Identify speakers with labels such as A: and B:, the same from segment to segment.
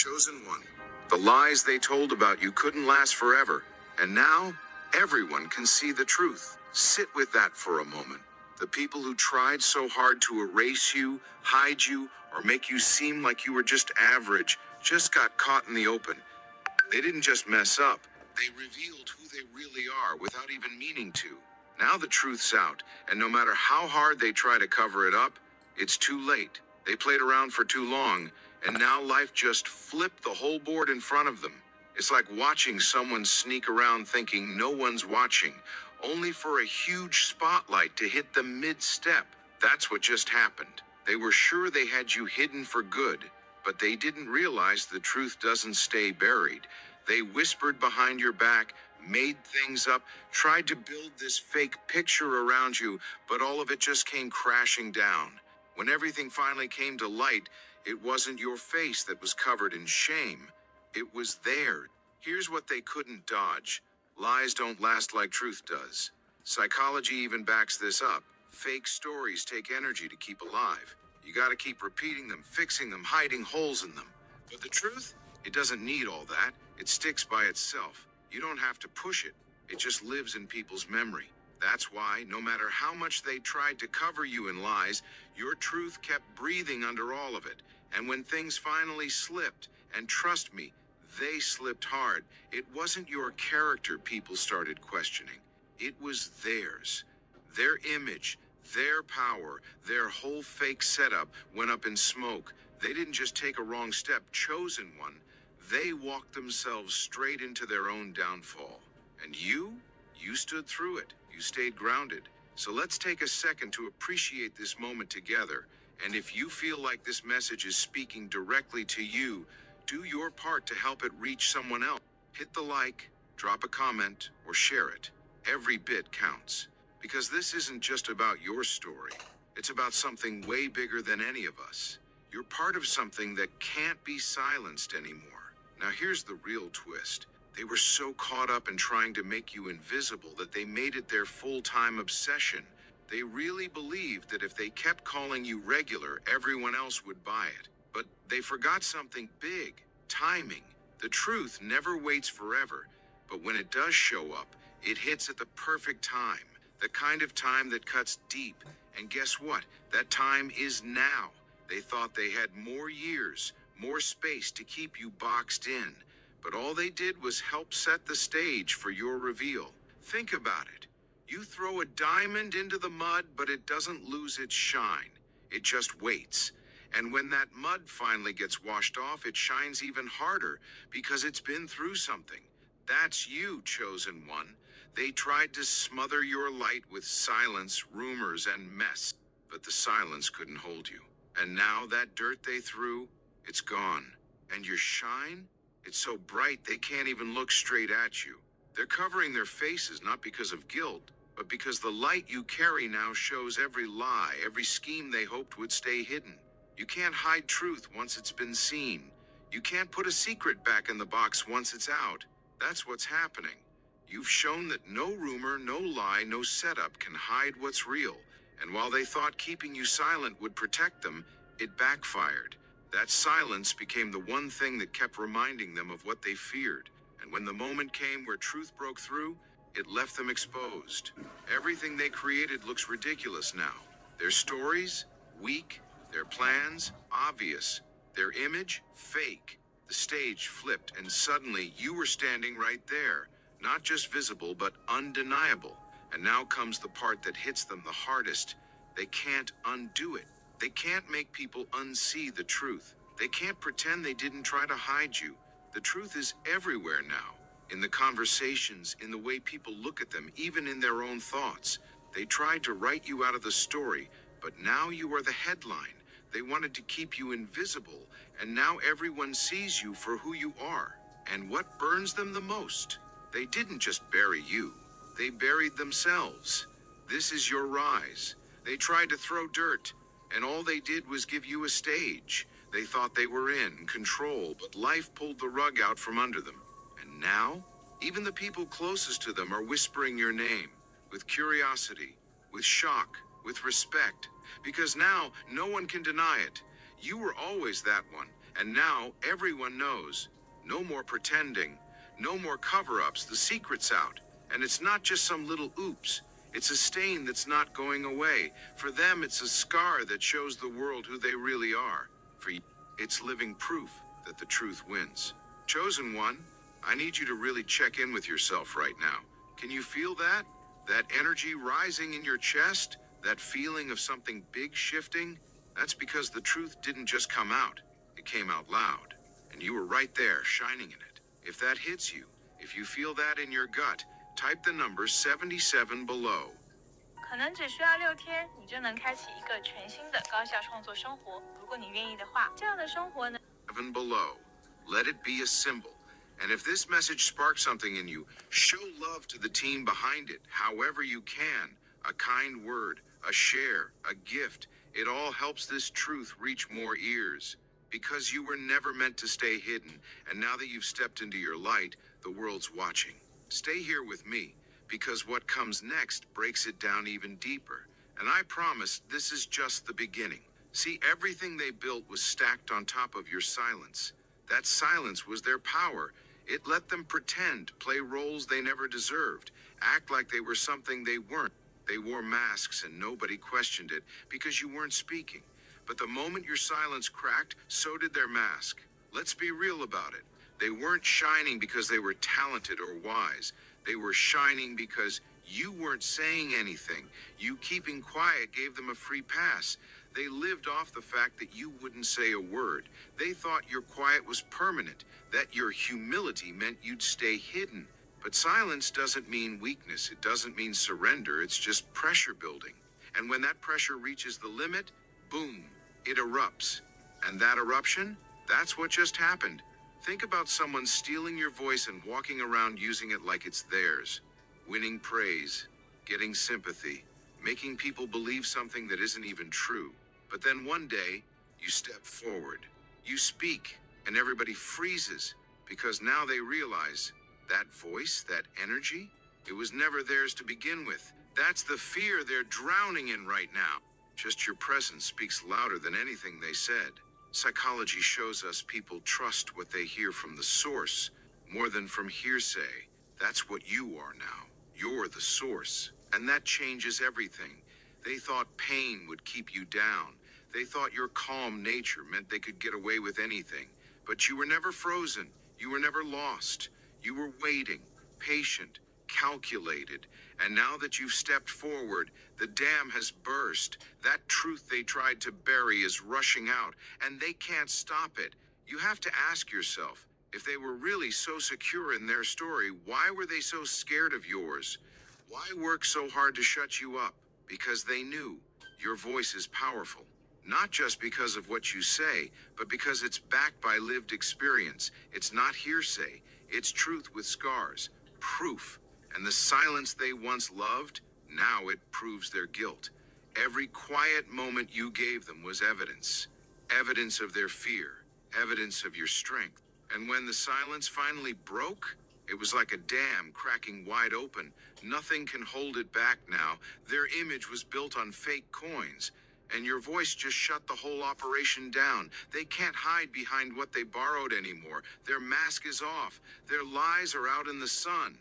A: Chosen one. The lies they told about you couldn't last forever, and now everyone can see the truth. Sit with that for a moment. The people who tried so hard to erase you, hide you, or make you seem like you were just average, just got caught in the open. They didn't just mess up, they revealed who they really are without even meaning to. Now the truth's out, and no matter how hard they try to cover it up, it's too late. They played around for too long, and now life just flipped the whole board in front of them. It's like watching someone sneak around thinking no one's watching, only for a huge spotlight to hit them mid-step. That's what just happened. They were sure they had you hidden for good, but they didn't realize the truth doesn't stay buried. They whispered behind your back, made things up, tried to build this fake picture around you, but all of it just came crashing down. When everything finally came to light, it wasn't your face that was covered in shame. It was theirs. Here's what they couldn't dodge. Lies don't last like truth does. Psychology even backs this up. Fake stories take energy to keep alive. You gotta keep repeating them, fixing them, hiding holes in them. But the truth? It doesn't need all that. It sticks by itself. You don't have to push it. It just lives in people's memory. That's why, no matter how much they tried to cover you in lies, your truth kept breathing under all of it. And when things finally slipped, and trust me, they slipped hard, it wasn't your character people started questioning. It was theirs. Their image, their power, their whole fake setup went up in smoke. They didn't just take a wrong step, chosen one. They walked themselves straight into their own downfall. And you stood through it. You stayed grounded. So let's take a second to appreciate this moment together. And if you feel like this message is speaking directly to you, do your part to help it reach someone else. Hit the like, drop a comment, or share it. Every bit counts. Because this isn't just about your story. It's about something way bigger than any of us. You're part of something that can't be silenced anymore. Now here's the real twist. They were so caught up in trying to make you invisible that they made it their full-time obsession. They really believed that if they kept calling you regular, everyone else would buy it. But they forgot something big: timing. The truth never waits forever, but when it does show up, it hits at the perfect time. The kind of time that cuts deep. And guess what? That time is now. They thought they had more years, more space to keep you boxed in. But all they did was help set the stage for your reveal. Think about it. You throw a diamond into the mud, but it doesn't lose its shine. It just waits. And when that mud finally gets washed off, it shines even harder because it's been through something. That's you, chosen one. They tried to smother your light with silence, rumors, and mess, but the silence couldn't hold you. And now that dirt they threw, it's gone. And your shine? It's so bright they can't even look straight at you. They're covering their faces not because of guilt, but because the light you carry now shows every lie, every scheme they hoped would stay hidden. You can't hide truth once it's been seen. You can't put a secret back in the box once it's out. That's what's happening. You've shown that no rumor, no lie, no setup can hide what's real. And while they thought keeping you silent would protect them, it backfired. That silence became the one thing that kept reminding them of what they feared. And when the moment came where truth broke through, it left them exposed. Everything they created looks ridiculous now. Their stories, weak. Their plans, obvious. Their image, fake. The stage flipped, and suddenly you were standing right there. Not just visible, but undeniable. And now comes the part that hits them the hardest. They can't undo it. They can't make people unsee the truth. They can't pretend they didn't try to hide you. The truth is everywhere now. In the conversations, in the way people look at them, even in their own thoughts. They tried to write you out of the story, but now you are the headline. They wanted to keep you invisible, and now everyone sees you for who you are. And what burns them the most? They didn't just bury you. They buried themselves. This is your rise. They tried to throw dirt, and all they did was give you a stage. They thought they were in control, but life pulled the rug out from under them. And now, even the people closest to them are whispering your name, with curiosity, with shock, with respect. Because now, no one can deny it. You were always that one, And now everyone knows. No more pretending. No more cover-ups. The secret's out. And it's not just some little oops. It's a stain that's not going away. For them, it's a scar that shows the world who they really are. For you, it's living proof that the truth wins. Chosen one, I need you to really check in with yourself right now. Can you feel that? That energy rising in your chest? That feeling of something big shifting? That's because the truth didn't just come out. It came out loud. And you were right there, shining in it. If that hits you, if you feel that in your gut, type the number 77 below.
B: 可能只需要6天，你就能开启一个全新的高效创作生活。如果你愿意的话，这样的生活呢
A: 7 below. Let it be a symbol. And if this message sparks something in you, show love to the team behind it, however you can. A kind word, a share, a gift. It all helps this truth reach more ears. Because you were never meant to stay hidden, and now that you've stepped into your light, the world's watching. Stay here with me, because what comes next breaks it down even deeper. And I promise this is just the beginning. See, everything they built was stacked on top of your silence. That silence was their power. It let them pretend, play roles they never deserved, act like they were something they weren't. They wore masks and nobody questioned it because you weren't speaking. But the moment your silence cracked, so did their mask. Let's be real about it. They weren't shining because they were talented or wise. They were shining because you weren't saying anything. You keeping quiet gave them a free pass. They lived off the fact that you wouldn't say a word. They thought your quiet was permanent, that your humility meant you'd stay hidden. But silence doesn't mean weakness. It doesn't mean surrender. It's just pressure building. And when that pressure reaches the limit, boom, it erupts. And that eruption, that's what just happened. Think about someone stealing your voice and walking around using it like it's theirs. Winning praise, getting sympathy, making people believe something that isn't even true. But then one day, you step forward. You speak, and everybody freezes, because now they realize that voice, that energy, it was never theirs to begin with. That's the fear they're drowning in right now. Just your presence speaks louder than anything they said. Psychology shows us people trust what they hear from the source more than from hearsay. That's what you are now. You're the source. And that changes everything. They thought pain would keep you down. They thought your calm nature meant they could get away with anything. But you were never frozen. You were never lost. You were waiting, patient, calculated. And now that you've stepped forward, the dam has burst. That truth they tried to bury is rushing out, and they can't stop it. You have to ask yourself, if they were really so secure in their story, why were they so scared of yours? Why work so hard to shut you up? Because they knew your voice is powerful. Not just because of what you say, but because it's backed by lived experience. It's not hearsay. It's truth with scars, proof. And the silence they once loved, now it proves their guilt. Every quiet moment you gave them was evidence. Evidence of their fear, evidence of your strength. And when the silence finally broke, it was like a dam cracking wide open. Nothing can hold it back now. Their image was built on fake coins. And your voice just shut the whole operation down. They can't hide behind what they borrowed anymore. Their mask is off. Their lies are out in the sun.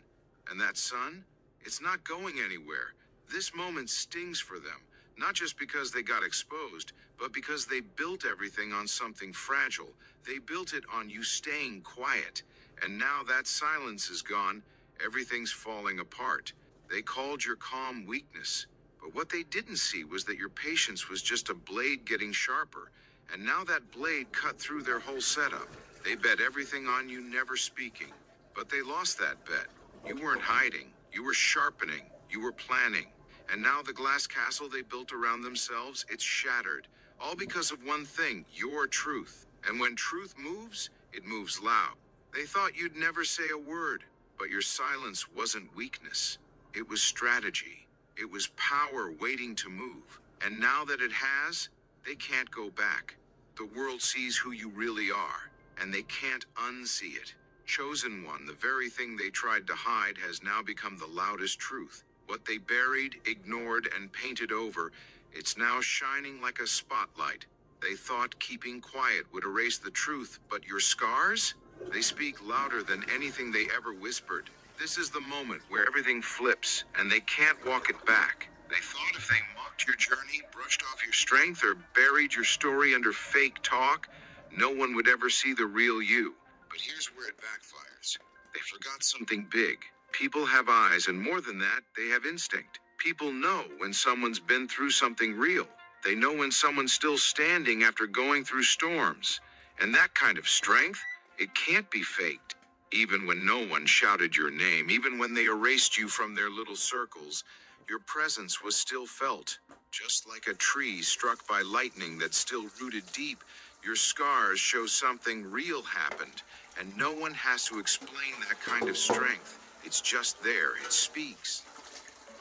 A: And that sun, it's not going anywhere. This moment stings for them, not just because they got exposed, but because they built everything on something fragile. They built it on you staying quiet. And now that silence is gone, everything's falling apart. They called your calm weakness. But what they didn't see was that your patience was just a blade getting sharper. And now that blade cut through their whole setup. They bet everything on you never speaking. But they lost that bet. You weren't hiding. You were sharpening. You were planning. And now the glass castle they built around themselves, it's shattered. All because of one thing, your truth. And when truth moves, it moves loud. They thought you'd never say a word, but your silence wasn't weakness. It was strategy. It was power waiting to move. And now that it has, they can't go back. The world sees who you really are, and they can't unsee it. Chosen one, the very thing they tried to hide, has now become the loudest truth. What they buried, ignored, and painted over, it's now shining like a spotlight. They thought keeping quiet would erase the truth, but your scars? They speak louder than anything they ever whispered. This is the moment where everything flips, and they can't walk it back. They thought if they mocked your journey, brushed off your strength, or buried your story under fake talk, no one would ever see the real you. But here's where it backfires. They forgot something big. People have eyes, and more than that, they have instinct. People know when someone's been through something real. They know when someone's still standing after going through storms. And that kind of strength, it can't be faked. Even when no one shouted your name, even when they erased you from their little circles, your presence was still felt. Just like a tree struck by lightning that's still rooted deep, your scars show something real happened, and no one has to explain that kind of strength. It's just there, it speaks.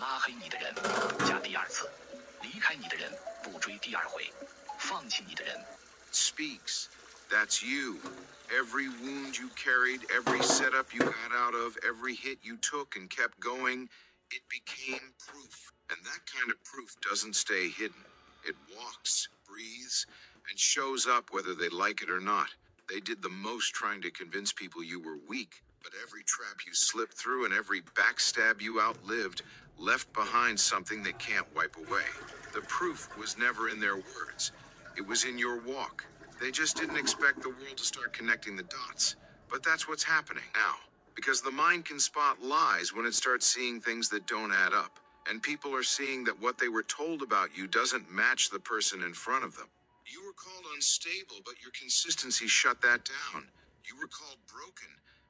C: 拉黑你的人不加第二次，离开你的人不追第二回，放弃你的人。
A: Speaks. That's you. Every wound you carried, every setup you got out of, every hit you took and kept going, it became proof. And that kind of proof doesn't stay hidden. It walks, breathes, and shows up whether they like it or not. They did the most trying to convince people you were weak, but every trap you slipped through and every backstab you outlived left behind something they can't wipe away. The proof was never in their words. It was in your walk. They just didn't expect the world to start connecting the dots. But that's what's happening now. Because the mind can spot lies when it starts seeing things that don't add up. And people are seeing that what they were told about you doesn't match the person in front of them. You were called unstable, but your consistency shut that down. You were called broken,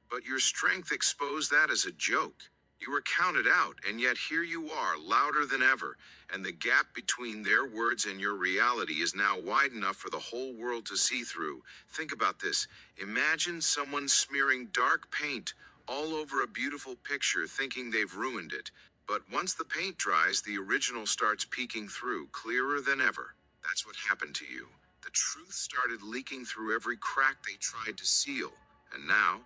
A: but your strength exposed that as a joke. You were counted out, and yet here you are, louder than ever, and the gap between their words and your reality is now wide enough for the whole world to see through. Think about this. Imagine someone smearing dark paint all over a beautiful picture, thinking they've ruined it. But once the paint dries, the original starts peeking through, clearer than ever. That's what happened to you. The truth started leaking through every crack they tried to seal. And now,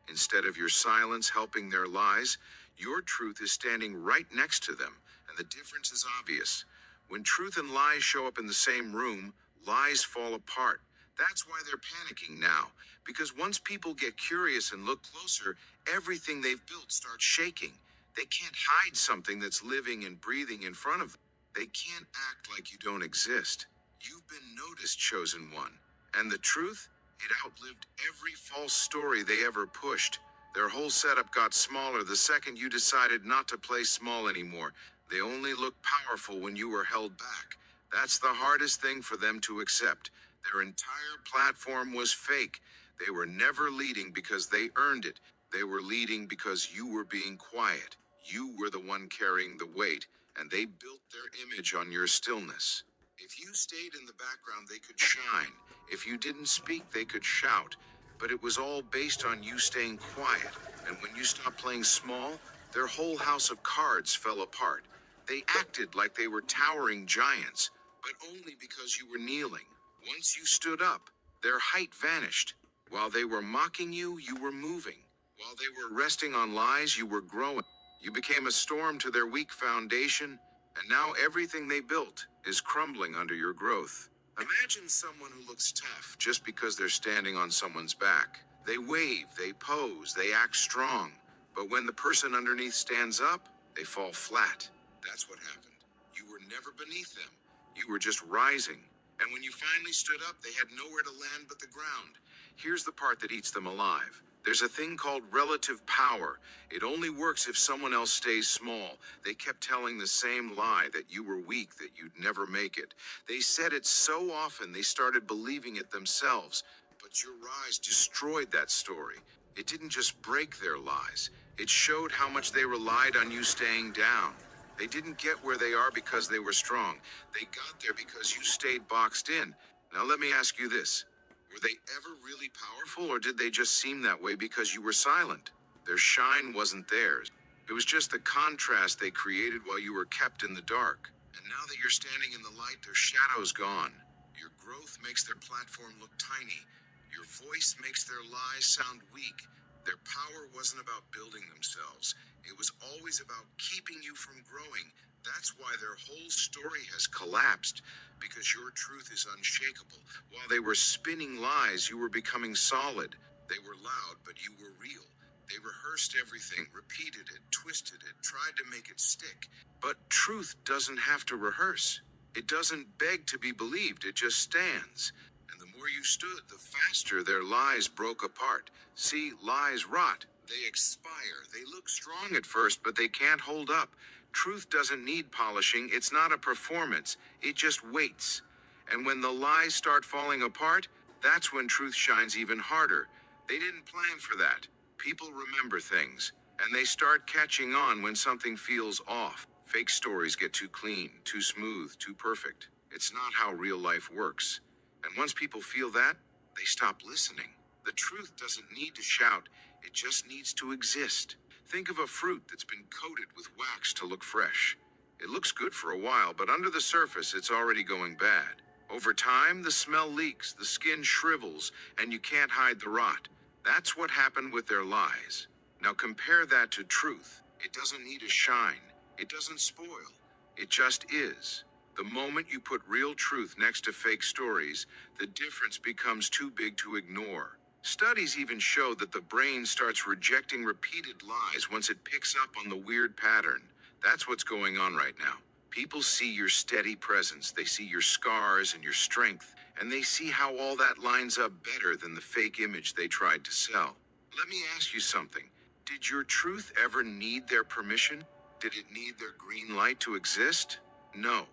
A: instead of your silence helping their lies, your truth is standing right next to them, and the difference is obvious. When truth and lies show up in the same room, lies fall apart. That's why they're panicking now, because once people get curious and look closer, everything they've built starts shaking. They can't hide something that's living and breathing in front of them. They can't act like you don't exist. You've been noticed, chosen one. And the truth? It outlived every false story they ever pushed. Their whole setup got smaller the second you decided not to play small anymore. They only looked powerful when you were held back. That's the hardest thing for them to accept. Their entire platform was fake. They were never leading because they earned it. They were leading because you were being quiet. You were the one carrying the weight, and they built their image on your stillness. If you stayed in the background, they could shine. If you didn't speak, they could shout. But it was all based on you staying quiet. And when you stopped playing small, their whole house of cards fell apart. They acted like they were towering giants, but only because you were kneeling. Once you stood up, their height vanished. While they were mocking you, you were moving. While they were resting on lies, you were growing. You became a storm to their weak foundation, and now everything they built is crumbling under your growth. Imagine someone who looks tough just because they're standing on someone's back. They wave, they pose, they act strong. But when the person underneath stands up, they fall flat. That's what happened. You were never beneath them. You were just rising. And when you finally stood up, they had nowhere to land but the ground. Here's the part that eats them alive. There's a thing called relative power. It only works if someone else stays small. They kept telling the same lie that you were weak, that you'd never make it. They said it so often they started believing it themselves. But your rise destroyed that story. It didn't just break their lies. It showed how much they relied on you staying down. They didn't get where they are because they were strong. They got there because you stayed boxed in. Now let me ask you this. Were they ever really powerful, or did they just seem that way because you were silent? Their shine wasn't theirs. It was just the contrast they created while you were kept in the dark. And now that you're standing in the light, their shadow's gone. Your growth makes their platform look tiny. Your voice makes their lies sound weak. Their power wasn't about building themselves. It was always about keeping you from growing. That's why their whole story has collapsed. because your truth is unshakable. While they were spinning lies, you were becoming solid. They were loud, but you were real. They rehearsed everything, repeated it, twisted it, tried to make it stick. But truth doesn't have to rehearse. It doesn't beg to be believed, it just stands. And the more you stood, the faster their lies broke apart. See, lies rot. They expire. They look strong at first, but they can't hold up. Truth doesn't need polishing. It's not a performance. It just waits. And when the lies start falling apart, that's when truth shines even harder. They didn't plan for that. People remember things, and they start catching on when something feels off. Fake stories get too clean, too smooth, too perfect. It's not how real life works. And once people feel that, they stop listening. The truth doesn't need to shout, it just needs to exist. Think of a fruit that's been coated with wax to look fresh. It looks good for a while, but under the surface, it's already going bad. Over time, the smell leaks, the skin shrivels, and you can't hide the rot. That's what happened with their lies. Now compare that to truth. It doesn't need to shine. It doesn't spoil. It just is. The moment you put real truth next to fake stories, the difference becomes too big to ignore. Studies even show that the brain starts rejecting repeated lies once it picks up on the weird pattern. That's what's going on right now. People see your steady presence, they see your scars and your strength, and they see how all that lines up better than the fake image they tried to sell. Let me ask you something. Did your truth ever need their permission? Did it need their green light to exist? No.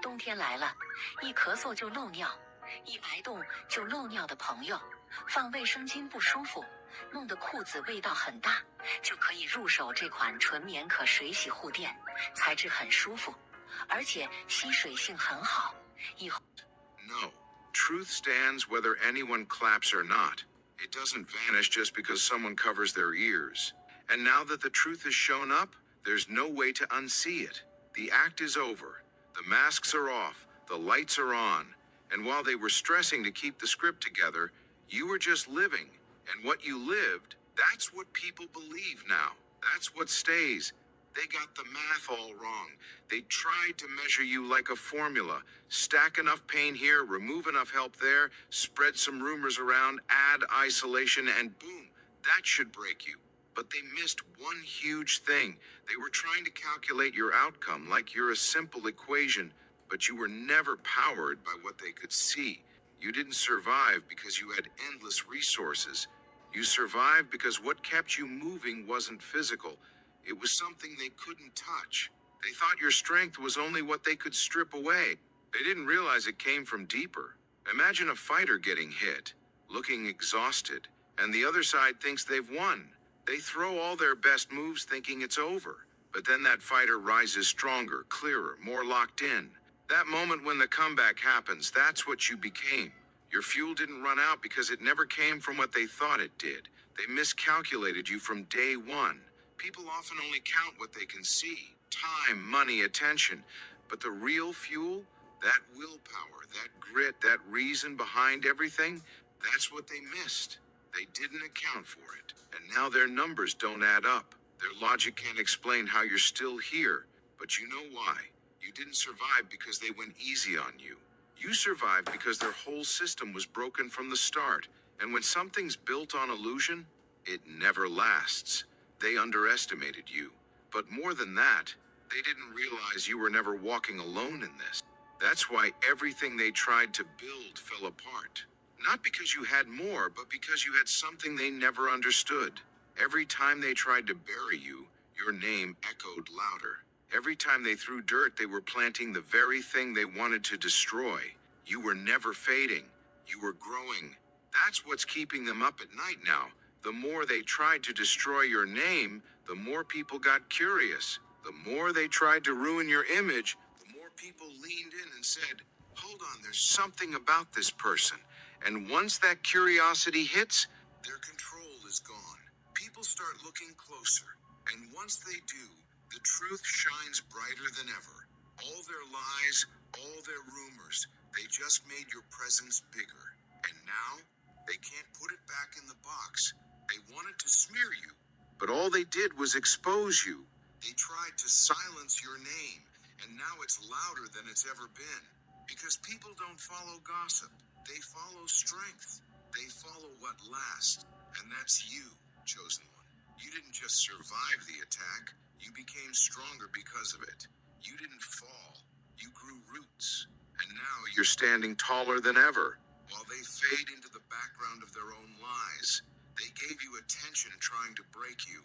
D: 冬天来了，一咳嗽就漏尿，一排动就漏尿的朋友，放卫生巾不舒服，弄得裤子味道很大，就可以入手这款纯棉可水洗护垫，材质很舒服，而且吸水性很好。以后
A: No. Truth stands whether anyone claps or not. It doesn't vanish just because someone covers their ears. And now that the truth has shown up, there's no way to unsee it. The act is over. The masks are off. The lights are on. And while they were stressing to keep the script together, you were just living. And what you lived, that's what people believe now. That's what stays. They got the math all wrong. They tried to measure you like a formula. Stack enough pain here, remove enough help there, spread some rumors around, add isolation, and boom, that should break you. But they missed one huge thing. They were trying to calculate your outcome like you're a simple equation, but you were never powered by what they could see. You didn't survive because you had endless resources. You survived because what kept you moving wasn't physical. It was something they couldn't touch. They thought your strength was only what they could strip away. They didn't realize it came from deeper. Imagine a fighter getting hit, looking exhausted, and the other side thinks they've won. They throw all their best moves thinking it's over. But then that fighter rises stronger, clearer, more locked in. That moment when the comeback happens, that's what you became. Your fuel didn't run out because it never came from what they thought it did. They miscalculated you from day one. People often only count what they can see. Time, money, attention. But the real fuel, that willpower, that grit, that reason behind everything, that's what they missed. They didn't account for it. And now their numbers don't add up. Their logic can't explain how you're still here. But you know why. You didn't survive because they went easy on you. You survived because their whole system was broken from the start. And when something's built on illusion, it never lasts. They underestimated you. But more than that, they didn't realize you were never walking alone in this. That's why everything they tried to build fell apart. Not because you had more, but because you had something they never understood. Every time they tried to bury you, your name echoed louder. Every time they threw dirt, they were planting the very thing they wanted to destroy. You were never fading. You were growing. That's what's keeping them up at night now. The more they tried to destroy your name, the more people got curious. The more they tried to ruin your image, the more people leaned in and said, "Hold on, there's something about this person." And once that curiosity hits, their control is gone. People start looking closer. And once they do, the truth shines brighter than ever. All their lies, all their rumors, they just made your presence bigger. And now, they can't put it back in the box. They wanted to smear you, but all they did was expose you. They tried to silence your name, and now it's louder than it's ever been. Because people don't follow gossip, they follow strength. They follow what lasts, and that's you, chosen one. You didn't just survive the attack, you became stronger because of it. You didn't fall, you grew roots. And now you're standing taller than ever. While they fade into the background of their own lies, they gave you attention trying to break you,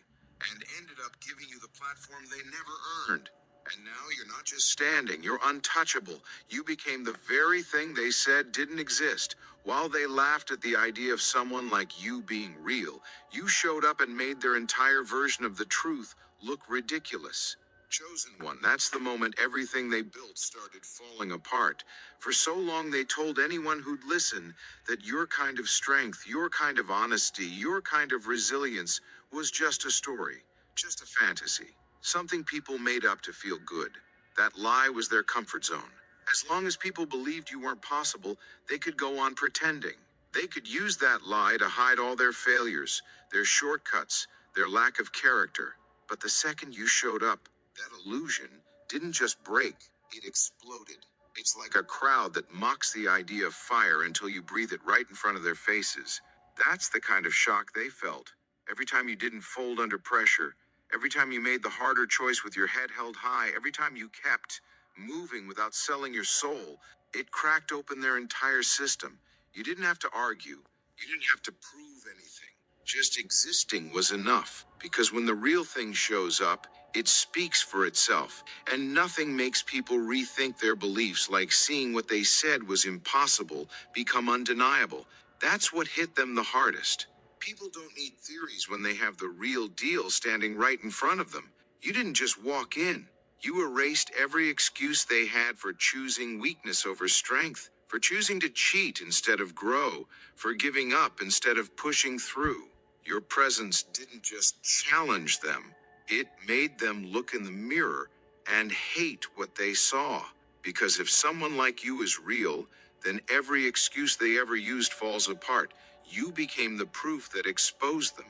A: and ended up giving you the platform they never earned. And now you're not just standing, you're untouchable. You became the very thing they said didn't exist. While they laughed at the idea of someone like you being real, you showed up and made their entire version of the truth look ridiculous. Chosen one, that's the moment everything they built started falling apart. For so long they told anyone who'd listen that your kind of strength, your kind of honesty, your kind of resilience was just a story, just a fantasy. Something people made up to feel good. That lie was their comfort zone. As long as people believed you weren't possible, they could go on pretending. They could use that lie to hide all their failures, their shortcuts, their lack of character. But the second you showed up, that illusion didn't just break, it exploded. It's like a crowd that mocks the idea of fire until you breathe it right in front of their faces. That's the kind of shock they felt. Every time you didn't fold under pressure, every time you made the harder choice with your head held high, every time you kept moving without selling your soul, it cracked open their entire system. You didn't have to argue. You didn't have to prove anything. Just existing was enough. Because when the real thing shows up, it speaks for itself. And nothing makes people rethink their beliefs like seeing what they said was impossible become undeniable. That's what hit them the hardest. People don't need theories when they have the real deal standing right in front of them. You didn't just walk in. You erased every excuse they had for choosing weakness over strength, for choosing to cheat instead of grow, for giving up instead of pushing through. Your presence didn't just challenge them, it made them look in the mirror and hate what they saw. Because if someone like you is real, then every excuse they ever used falls apart. You became the proof that exposed them.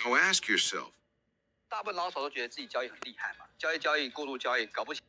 A: Now ask yourself,
E: 大部分老手都觉得自己交易很厉害嘛，交易过度交易，搞不起。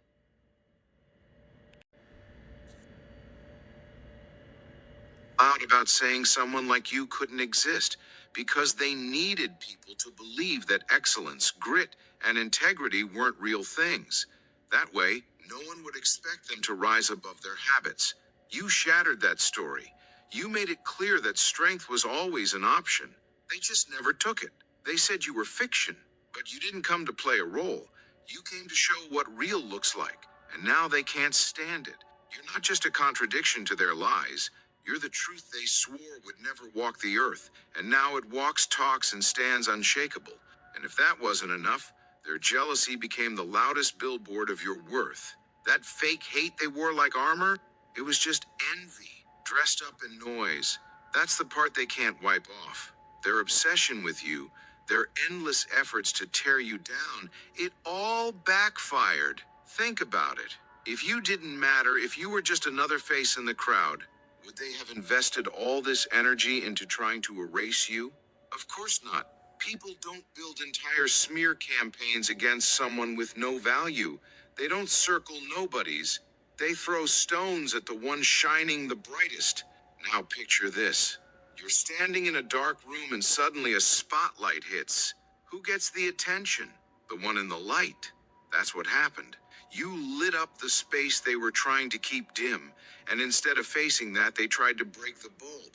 A: Loud about saying someone like you couldn't exist because they needed people to believe that excellence, grit, and integrity weren't real things. That way, no one would expect them to rise above their habits. You shattered that story. You made it clear that strength was always an option. They just never took it. They said you were fiction, but you didn't come to play a role. You came to show what real looks like, and now they can't stand it. You're not just a contradiction to their lies. You're the truth they swore would never walk the earth, and now it walks, talks, and stands unshakable. And if that wasn't enough, their jealousy became the loudest billboard of your worth. That fake hate they wore like armor, it was just envy, dressed up in noise. That's the part they can't wipe off. Their obsession with you, their endless efforts to tear you down, it all backfired. Think about it. If you didn't matter, if you were just another face in the crowd, would they have invested all this energy into trying to erase you? Of course not. People don't build entire smear campaigns against someone with no value. They don't circle nobodies. They throw stones at the one shining the brightest. Now picture this. You're standing in a dark room and suddenly a spotlight hits. Who gets the attention? The one in the light. That's what happened. You lit up the space they were trying to keep dim, and instead of facing that, they tried to break the bulb.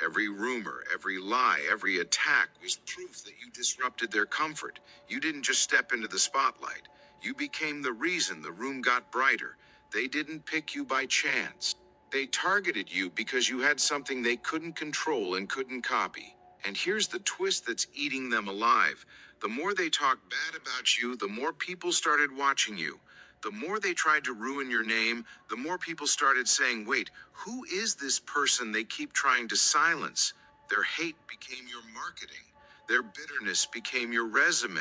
A: Every rumor, every lie, every attack was proof that you disrupted their comfort. You didn't just step into the spotlight. You became the reason the room got brighter. They didn't pick you by chance. They targeted you because you had something they couldn't control and couldn't copy. And here's the twist that's eating them alive. The more they talked bad about you, the more people started watching you. The more they tried to ruin your name, the more people started saying, wait, who is this person they keep trying to silence? Their hate became your marketing. Their bitterness became your resume.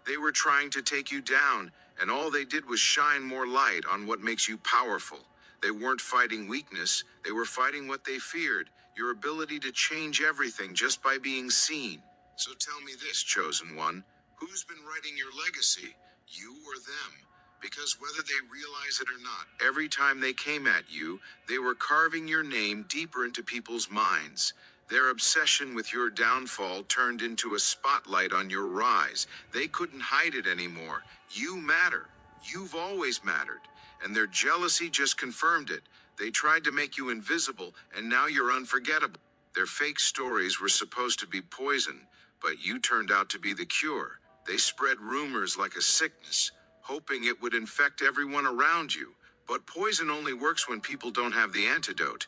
A: They were trying to take you down, and all they did was shine more light on what makes you powerful. They weren't fighting weakness, they were fighting what they feared, your ability to change everything just by being seen. So tell me this, chosen one, who's been writing your legacy? You or them? Because whether they realize it or not, every time they came at you, they were carving your name deeper into people's minds. Their obsession with your downfall turned into a spotlight on your rise. They couldn't hide it anymore. You matter. You've always mattered. And their jealousy just confirmed it. They tried to make you invisible, and now you're unforgettable. Their fake stories were supposed to be poison, but you turned out to be the cure. They spread rumors like a sickness, hoping it would infect everyone around you. But poison only works when people don't have the antidote.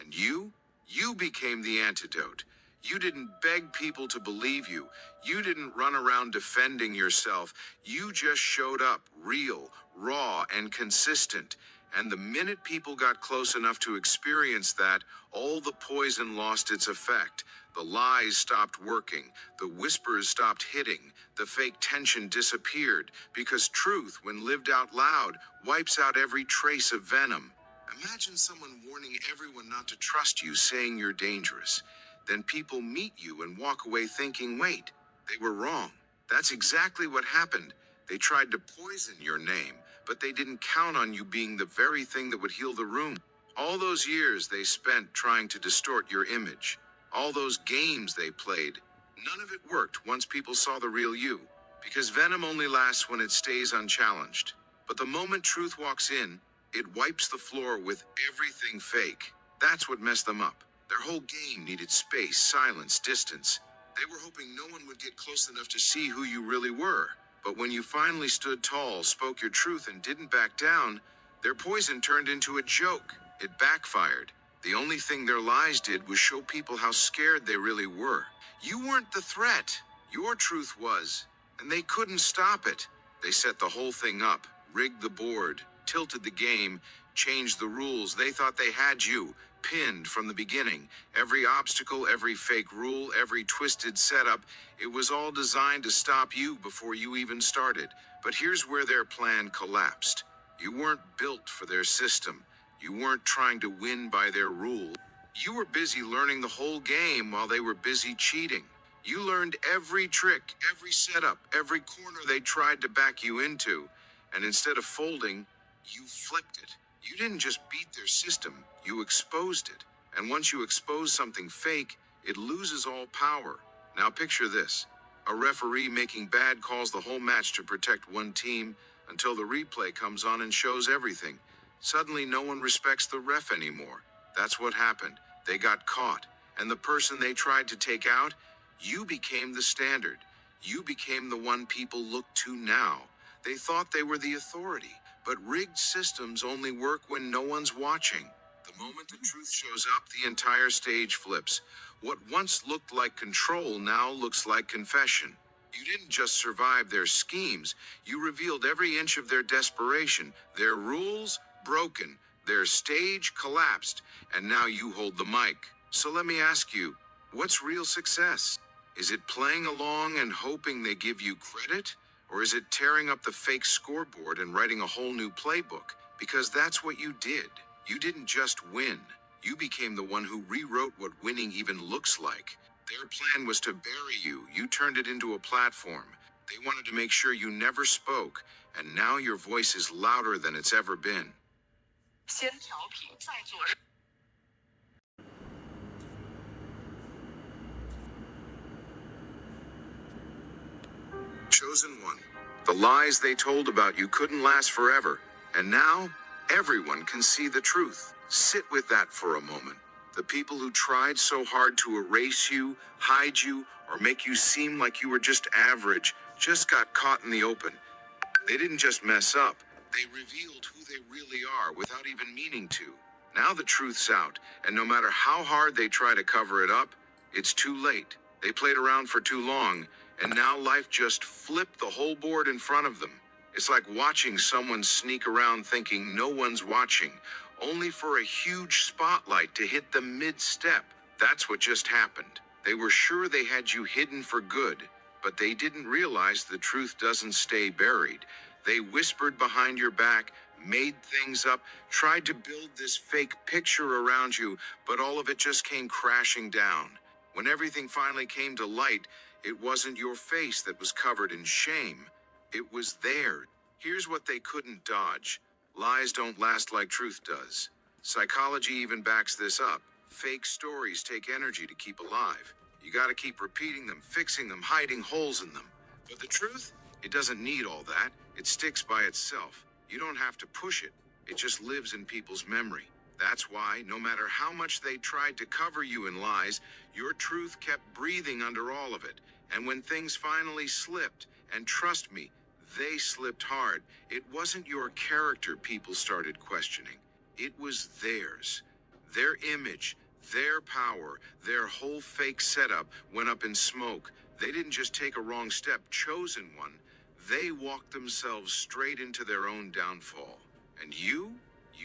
A: And you became the antidote. You didn't beg people to believe you. You didn't run around defending yourself. You just showed up, real, raw, and consistent. And the minute people got close enough to experience that, all the poison lost its effect. The lies stopped working. The whispers stopped hitting. The fake tension disappeared. Because truth, when lived out loud, wipes out every trace of venom. Imagine someone warning everyone not to trust you, saying you're dangerous. Then people meet you and walk away thinking, wait, they were wrong. That's exactly what happened. They tried to poison your name, but they didn't count on you being the very thing that would heal the room. All those years they spent trying to distort your image. All those games they played. None of it worked once people saw the real you. Because venom only lasts when it stays unchallenged. But the moment truth walks in, it wipes the floor with everything fake. That's what messed them up. Their whole game needed space, silence, distance. They were hoping no one would get close enough to see who you really were. But when you finally stood tall, spoke your truth, and didn't back down, their poison turned into a joke. It backfired. The only thing their lies did was show people how scared they really were. You weren't the threat. Your truth was. And they couldn't stop it. They set the whole thing up, rigged the board, tilted the game, changed the rules. They thought they had you, pinned from the beginning. Every obstacle, every fake rule, every twisted setup, it was all designed to stop you before you even started. But here's where their plan collapsed. You weren't built for their system. You weren't trying to win by their rules. You were busy learning the whole game while they were busy cheating. You learned every trick, every setup, every corner they tried to back you into. And instead of folding, you flipped it. You didn't just beat their system, you exposed it. And once you expose something fake, it loses all power. Now picture this. A referee making bad calls the whole match to protect one team until the replay comes on and shows everything. Suddenly no one respects the ref anymore. That's what happened. They got caught. And the person they tried to take out, you became the standard. You became the one people look to now. They thought they were the authority. But rigged systems only work when no one's watching. The moment the truth shows up, the entire stage flips. What once looked like control now looks like confession. You didn't just survive their schemes, you revealed every inch of their desperation. Their rules broken, their stage collapsed, and now you hold the mic. So let me ask you, what's real success? Is it playing along and hoping they give you credit? Or is it tearing up the fake scoreboard and writing a whole new playbook? Because that's what you did. You didn't just win. You became the one who rewrote what winning even looks like. Their plan was to bury you. You turned it into a platform. They wanted to make sure you never spoke. And now your voice is louder than it's ever been.
D: 先调频，再做。
A: Chosen one. The lies they told about you couldn't last forever. And now, everyone can see the truth. Sit with that for a moment. The people who tried so hard to erase you, hide you, or make you seem like you were just average, just got caught in the open. They didn't just mess up. They revealed who they really are without even meaning to. Now the truth's out, and no matter how hard they try to cover it up, it's too late. They played around for too long, and now life just flipped the whole board in front of them. It's like watching someone sneak around thinking no one's watching, only for a huge spotlight to hit them mid-step. That's what just happened. They were sure they had you hidden for good, but they didn't realize the truth doesn't stay buried. They whispered behind your back, made things up, tried to build this fake picture around you, but all of it just came crashing down. When everything finally came to light, it wasn't your face that was covered in shame. It was theirs. Here's what they couldn't dodge. Lies don't last like truth does. Psychology even backs this up. Fake stories take energy to keep alive. You gotta keep repeating them, fixing them, hiding holes in them. But the truth? It doesn't need all that. It sticks by itself. You don't have to push it. It just lives in people's memory. That's why, no matter how much they tried to cover you in lies, your truth kept breathing under all of it. And when things finally slipped, and trust me, they slipped hard, it wasn't your character people started questioning. It was theirs. Their image, their power, their whole fake setup went up in smoke. They didn't just take a wrong step, chosen one. They walked themselves straight into their own downfall. And you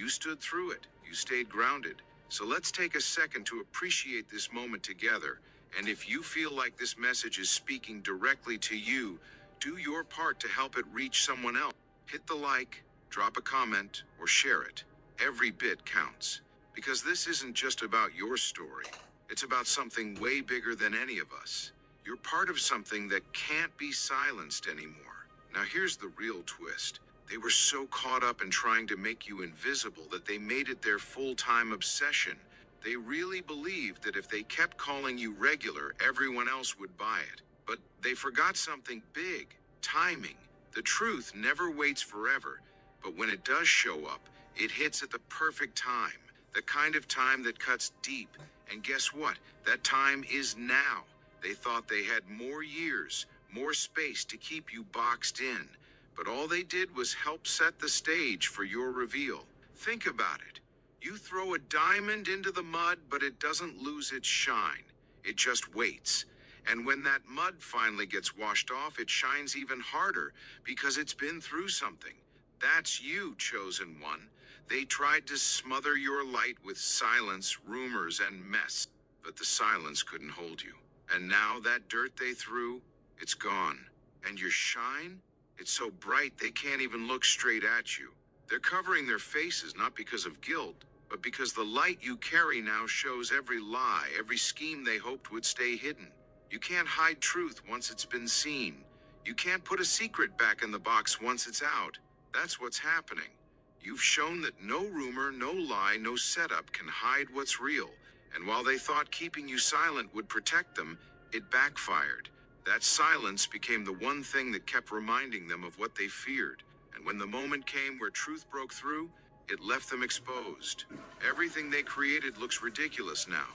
A: stood through it. You stayed grounded. So let's take a second to appreciate this moment together. And if you feel like this message is speaking directly to you, do your part to help it reach someone else. Hit the like, drop a comment, or share it. Every bit counts. Because this isn't just about your story. It's about something way bigger than any of us. You're part of something that can't be silenced anymore. Now here's the real twist. They were so caught up in trying to make you invisible that they made it their full-time obsession. They really believed that if they kept calling you regular, everyone else would buy it. But they forgot something big: timing. The truth never waits forever, but when it does show up, it hits at the perfect time. The kind of time that cuts deep. And guess what? That time is now. They thought they had more years, more space to keep you boxed in. But all they did was help set the stage for your reveal. Think about it. You throw a diamond into the mud, but it doesn't lose its shine. It just waits. And when that mud finally gets washed off, it shines even harder because it's been through something. That's you, chosen one. They tried to smother your light with silence, rumors, and mess, but the silence couldn't hold you. And now that dirt they threw, it's gone. And your shine? It's so bright they can't even look straight at you. They're covering their faces not because of guilt, but because the light you carry now shows every lie, every scheme they hoped would stay hidden. You can't hide truth once it's been seen. You can't put a secret back in the box once it's out. That's what's happening. You've shown that no rumor, no lie, no setup can hide what's real. And while they thought keeping you silent would protect them, it backfired. That silence became the one thing that kept reminding them of what they feared. And when the moment came where truth broke through, it left them exposed. Everything they created looks ridiculous now.